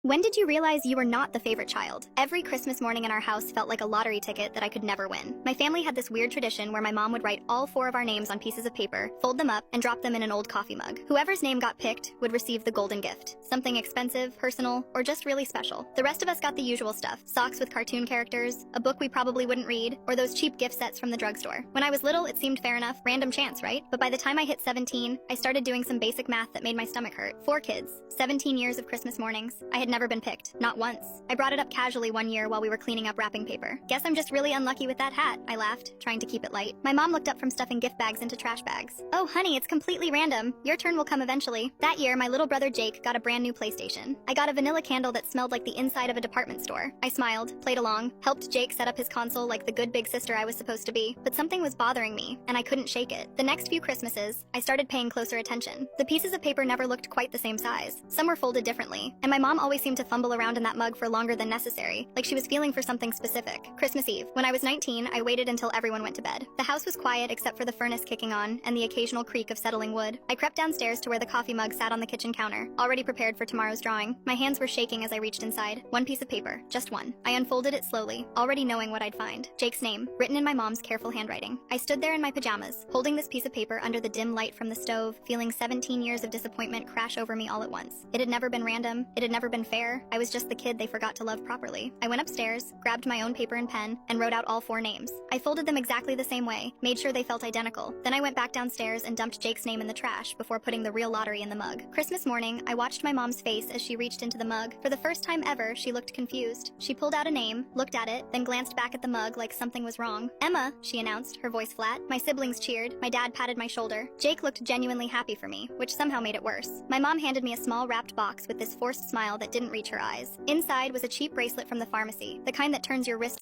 When did you realize you were not the favorite child? Every Christmas morning in our house felt like a lottery ticket that I could never win. My family had this weird tradition where my mom would write all four of our names on pieces of paper, fold them up, and drop them in an old coffee mug. Whoever's name got picked would receive the golden gift. Something expensive, personal, or just really special. The rest of us got the usual stuff. Socks with cartoon characters, a book we probably wouldn't read, or those cheap gift sets from the drugstore. When I was little, it seemed fair enough, random chance, right? But by the time I hit 17, I started doing some basic math that made my stomach hurt. 4 kids, 17 years of Christmas mornings. I had never been picked. Not once. I brought it up casually one year while we were cleaning up wrapping paper. Guess I'm just really unlucky with that hat, I laughed, trying to keep it light. My mom looked up from stuffing gift bags into trash bags. Oh honey, it's completely random. Your turn will come eventually. That year, my little brother Jake got a brand new PlayStation. I got a vanilla candle that smelled like the inside of a department store. I smiled, played along, helped Jake set up his console like the good big sister I was supposed to be. But something was bothering me, and I couldn't shake it. The next few Christmases, I started paying closer attention. The pieces of paper never looked quite the same size. Some were folded differently, and my mom always seemed to fumble around in that mug for longer than necessary, like she was feeling for something specific. Christmas Eve. When I was 19, I waited until everyone went to bed. The house was quiet except for the furnace kicking on and the occasional creak of settling wood. I crept downstairs to where the coffee mug sat on the kitchen counter, already prepared for tomorrow's drawing. My hands were shaking as I reached inside. One piece of paper, just one. I unfolded it slowly, already knowing what I'd find. Jake's name, written in my mom's careful handwriting. I stood there in my pajamas, holding this piece of paper under the dim light from the stove, feeling 17 years of disappointment crash over me all at once. It had never been random. It had never been fair. I was just the kid they forgot to love properly. I went upstairs, grabbed my own paper and pen, and wrote out all 4 names. I folded them exactly the same way, made sure they felt identical. Then I went back downstairs and dumped Jake's name in the trash before putting the real lottery in the mug. Christmas morning, I watched my mom's face as she reached into the mug. For the first time ever, she looked confused. She pulled out a name, looked at it, then glanced back at the mug like something was wrong. "Emma," she announced, her voice flat. My siblings cheered. My dad patted my shoulder. Jake looked genuinely happy for me, which somehow made it worse. My mom handed me a small wrapped box with this forced smile that didn't reach her eyes. Inside was a cheap bracelet from the pharmacy, the kind that turns your wrist